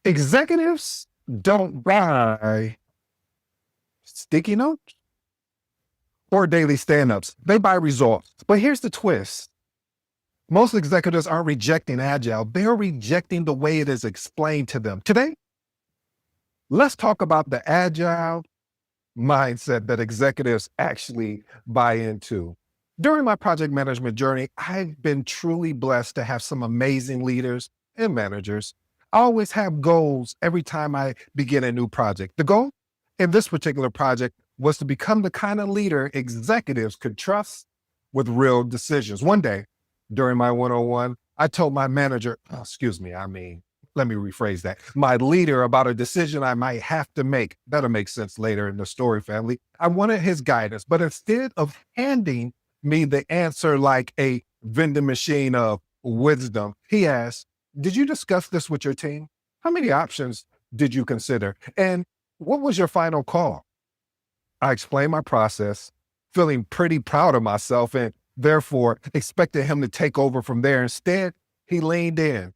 Executives don't buy sticky notes or daily stand-ups. They buy results. But here's the twist. Most executives aren't rejecting Agile. They're rejecting the way it is explained to them. Today, let's talk about the Agile mindset that executives actually buy into. During my project management journey, I've been truly blessed to have some amazing leaders and managers. I always have goals every time I begin a new project. The goal in this particular project was to become the kind of leader executives could trust with real decisions. One day during my one-on-one, I told my manager, let me rephrase that, my leader about a decision I might have to make. That'll make sense later in the story, family. I wanted his guidance, but instead of handing me the answer like a vending machine of wisdom, he asked, did you discuss this with your team? How many options did you consider? And what was your final call? I explained my process, feeling pretty proud of myself and therefore expected him to take over from there. Instead, he leaned in.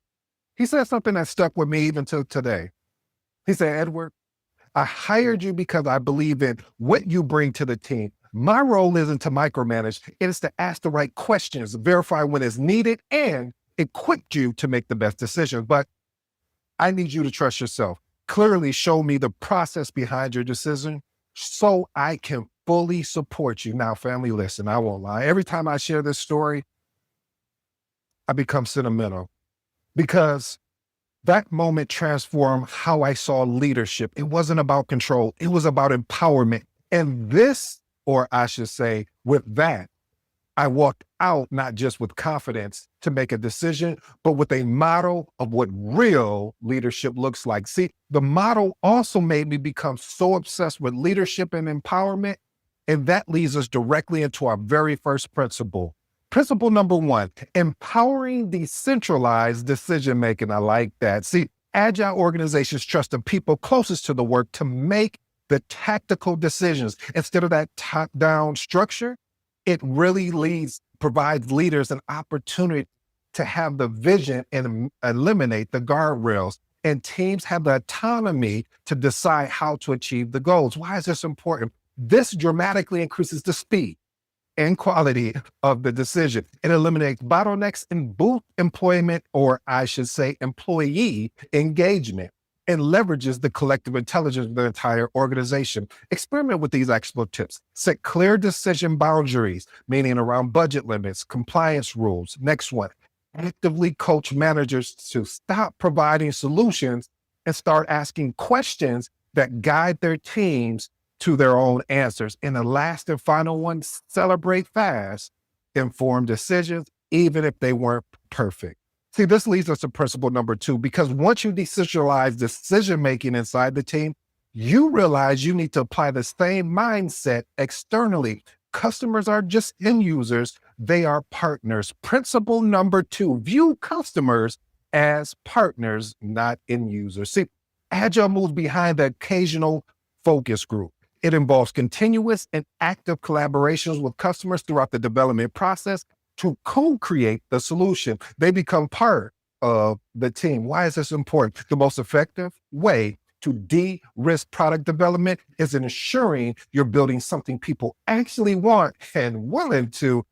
He said something that stuck with me even till today. He said, Edward, I hired you because I believe in what you bring to the team. My role isn't to micromanage. It is to ask the right questions, verify when it's needed, and equip you to make the best decision. But I need you to trust yourself. Clearly show me the process behind your decision so I can fully support you. Now, family, listen, I won't lie. Every time I share this story, I become sentimental because that moment transformed how I saw leadership. It wasn't about control. It was about empowerment. And this, or I should say, with that, I walked out not just with confidence to make a decision, but with a model of what real leadership looks like. See, the model also made me become so obsessed with leadership and empowerment. And that leads us directly into our very first principle. Principle number one, empowering decentralized decision-making. I like that. See, Agile organizations trust the people closest to the work to make the tactical decisions. Instead of that top-down structure, it really provides leaders an opportunity to have the vision and eliminate the guardrails. And teams have the autonomy to decide how to achieve the goals. Why is this important? This dramatically increases the speed and quality of the decision. It eliminates bottlenecks and boosts employment, or I should say employee engagement, and leverages the collective intelligence of the entire organization. Experiment with these expert tips. Set clear decision boundaries, meaning around budget limits, compliance rules. Next one, actively coach managers to stop providing solutions and start asking questions that guide their teams to their own answers. And the last and final one, celebrate fast, informed decisions, even if they weren't perfect. See, this leads us to principle number two, because once you decentralize decision-making inside the team, you realize you need to apply the same mindset externally. Customers are just end users. They are partners. Principle number two, view customers as partners, not end users. See, Agile moves behind the occasional focus group. It involves continuous and active collaborations with customers throughout the development process to co-create the solution. They become part of the team. Why is this important? The most effective way to de-risk product development is ensuring you're building something people actually want and willing to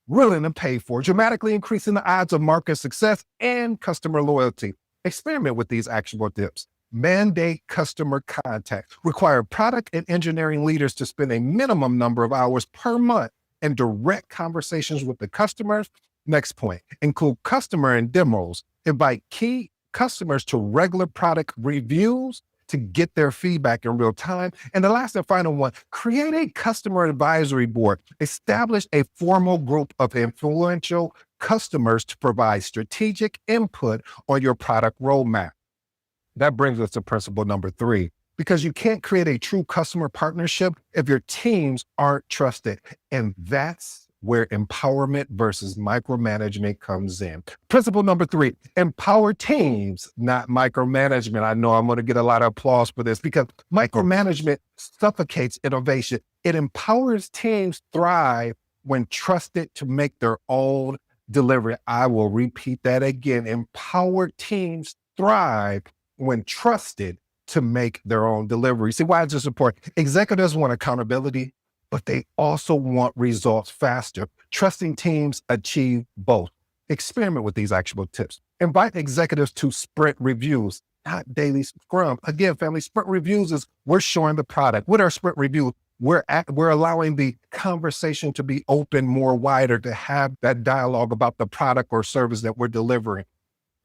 willing to pay for, dramatically increasing the odds of market success and customer loyalty. Experiment with these actionable tips. Mandate customer contact. Require product and engineering leaders to spend a minimum number of hours per month in direct conversations with the customers. Next point, include customer and demos. Invite key customers to regular product reviews to get their feedback in real time. And the last and final one, create a customer advisory board. Establish a formal group of influential customers to provide strategic input on your product roadmap. That brings us to principle number three, because you can't create a true customer partnership if your teams aren't trusted. And that's where empowerment versus micromanagement comes in. Principle number three, empower teams, not micromanagement. I know I'm going to get a lot of applause for this because micromanagement suffocates innovation. It empowers teams thrive when trusted to make their own delivery. I will repeat that again. Empower teams thrive when trusted to make their own delivery. See, why is this important? Executives want accountability, but they also want results faster. Trusting teams achieve both. Experiment with these actionable tips. Invite executives to sprint reviews, not daily scrum. Again, family, sprint reviews is we're showing the product. With our sprint review, we're allowing the conversation to be open more wider, to have that dialogue about the product or service that we're delivering.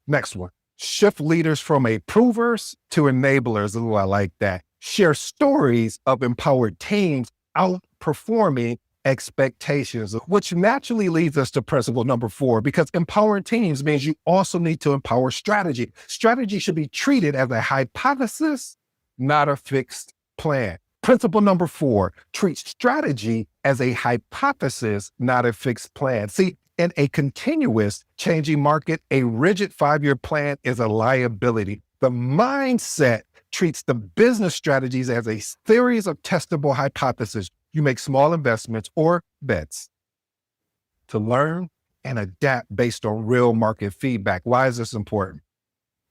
Next one, shift leaders from approvers to enablers. Ooh, I like that. Share stories of empowered teams outperforming expectations, which naturally leads us to principle number 4, because empowering teams means you also need to empower strategy. Strategy should be treated as a hypothesis, not a fixed plan. Principle number 4, treat strategy as a hypothesis, not a fixed plan. See, in a continuous changing market, a rigid 5-year plan is a liability. The mindset treats the business strategies as a series of testable hypotheses. You make small investments or bets to learn and adapt based on real market feedback. Why is this important?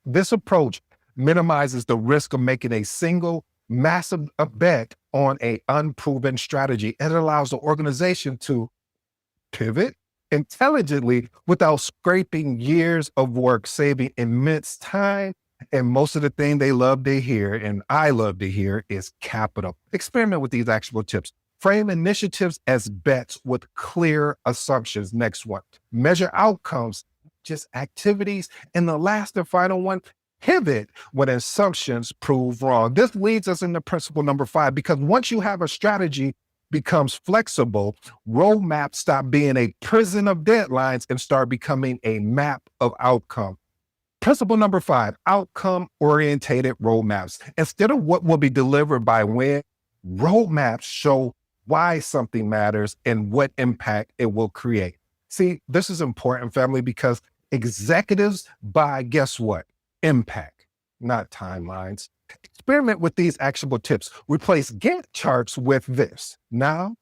This approach minimizes the risk of making a single massive bet on an unproven strategy. It allows the organization to pivot intelligently without scraping years of work, saving immense time. And most of the thing they love to hear, and I love to hear, is capital. Experiment with these actionable tips. Frame initiatives as bets with clear assumptions. Next one, measure outcomes, just activities. And the last and final one, pivot when assumptions prove wrong. This leads us into principle number 5, because once you have a strategy becomes flexible, roadmaps stop being a prison of deadlines and start becoming a map of outcome. Principle number 5, outcome-orientated roadmaps. Instead of what will be delivered by when, roadmaps show why something matters and what impact it will create. See, this is important, family, because executives buy, guess what? Impact, not timelines. Experiment with these actionable tips. Replace Gantt charts with this: now,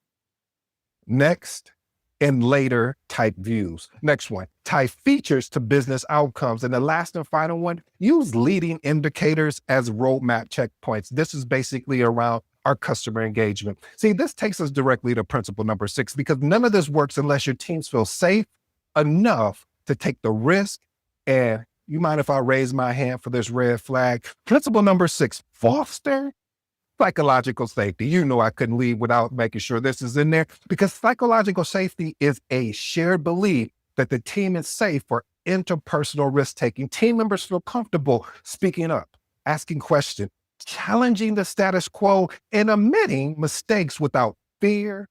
next, and later type views. Next one, tie features to business outcomes. And the last and final one, use leading indicators as roadmap checkpoints. This is basically around our customer engagement. See, this takes us directly to principle number 6, because none of this works unless your teams feel safe enough to take the risk. And you mind if I raise my hand for this red flag? Principle number 6, foster psychological safety. You know, I couldn't leave without making sure this is in there, because psychological safety is a shared belief that the team is safe for interpersonal risk-taking. Team members feel comfortable speaking up, asking questions, challenging the status quo, and admitting mistakes without fear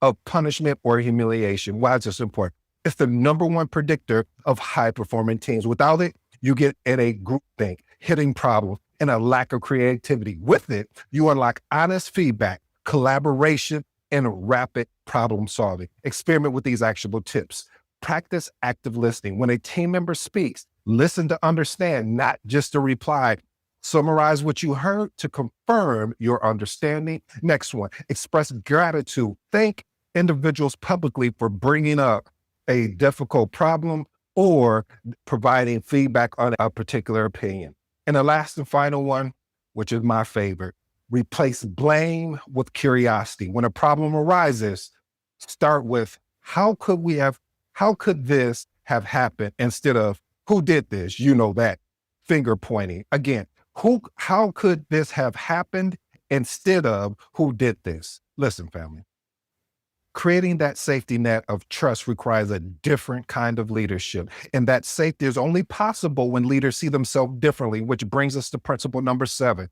of punishment or humiliation. Why is this important? It's the number one predictor of high-performing teams. Without it, you get in a groupthink, hitting problems, and a lack of creativity. With it, you unlock honest feedback, collaboration, and rapid problem solving. Experiment with these actionable tips. Practice active listening. When a team member speaks, listen to understand, not just to reply. Summarize what you heard to confirm your understanding. Next one, express gratitude. Thank individuals publicly for bringing up a difficult problem or providing feedback on a particular opinion. And the last and final one, which is my favorite, replace blame with curiosity. When a problem arises, start with how could this have happened, instead of who did this? You know, that finger pointing. Again, how could this have happened, instead of who did this? Listen, family, creating that safety net of trust requires a different kind of leadership. And that safety is only possible when leaders see themselves differently, which brings us to principle number 7.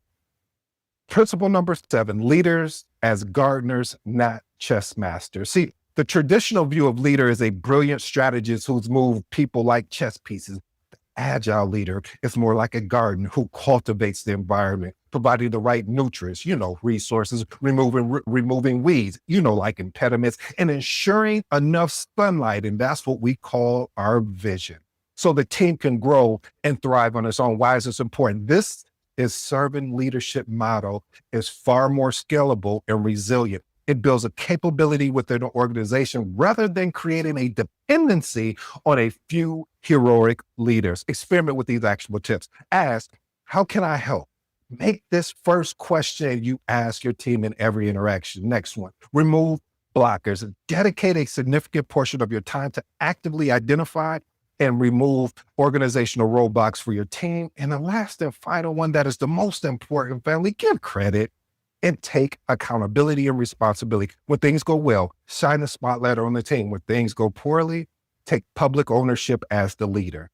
Principle number 7, leaders as gardeners, not chess masters. See, the traditional view of leader is a brilliant strategist who's moved people like chess pieces. Agile leader is more like a gardener who cultivates the environment, providing the right nutrients, resources, removing weeds, like impediments, and ensuring enough sunlight. And that's what we call our vision. So the team can grow and thrive on its own. Why is this important? This is servant leadership model is far more scalable and resilient. It builds a capability within an organization rather than creating a dependency on a few heroic leaders. Experiment with these actionable tips. Ask, how can I help? Make this first question you ask your team in every interaction. Next one, remove blockers. Dedicate a significant portion of your time to actively identify and remove organizational roadblocks for your team. And the last and final one that is the most important, family, give credit and take accountability and responsibility. When things go well, shine the spotlight on the team. When things go poorly, take public ownership as the leader.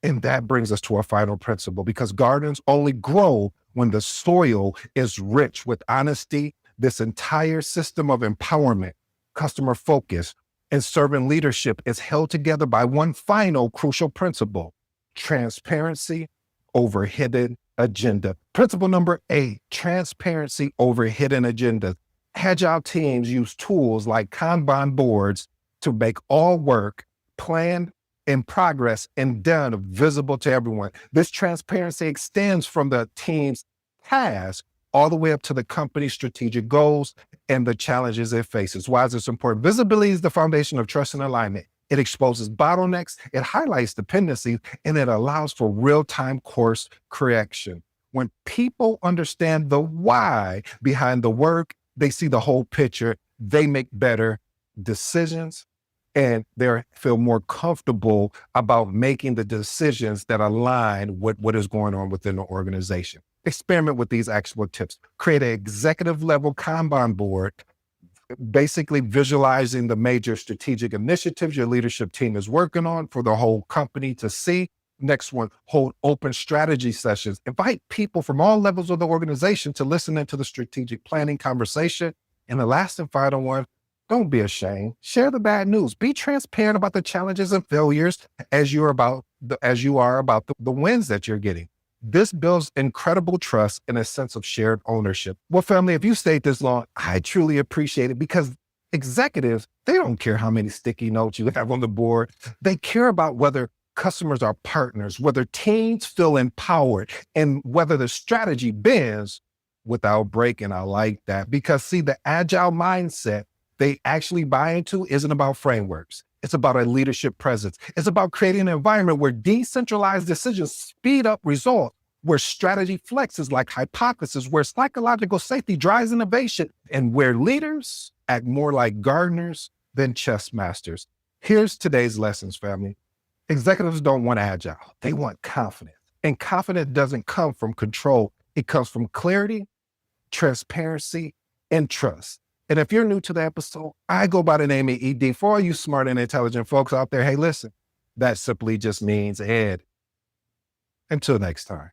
And that brings us to our final principle, because gardens only grow when the soil is rich with honesty. This entire system of empowerment, customer focus, and servant leadership is held together by one final crucial principle: transparency over hidden agenda. Principle number 8, transparency over hidden agendas. Agile teams use tools like Kanban boards to make all work planned, in progress, and done visible to everyone. This transparency extends from the team's task all the way up to the company's strategic goals and the challenges it faces. Why is this important? Visibility is the foundation of trust and alignment. It exposes bottlenecks, it highlights dependencies, and it allows for real-time course correction. When people understand the why behind the work, they see the whole picture, they make better decisions, and they feel more comfortable about making the decisions that align with what is going on within the organization. Experiment with these actionable tips. Create an executive level Kanban board, basically visualizing the major strategic initiatives your leadership team is working on for the whole company to see. Next one, hold open strategy sessions. Invite people from all levels of the organization to listen into the strategic planning conversation. And the last and final one, don't be ashamed. Share the bad news. Be transparent about the challenges and failures as you are about the wins that you're getting. This builds incredible trust and a sense of shared ownership. Well, family, if you stayed this long, I truly appreciate it, because executives, they don't care how many sticky notes you have on the board. They care about whether customers are partners, whether teams feel empowered, and whether the strategy bends without breaking. I like that, because see, the agile mindset they actually buy into isn't about frameworks. It's about a leadership presence. It's about creating an environment where decentralized decisions speed up results, where strategy flexes like hypothesis, where psychological safety drives innovation, and where leaders act more like gardeners than chess masters. Here's today's lessons, family. Executives don't want agile. They want confidence. And confidence doesn't come from control. It comes from clarity, transparency, and trust. And if you're new to the episode, I go by the name of ED. For all you smart and intelligent folks out there, hey, listen, that simply just means Ed. Until next time.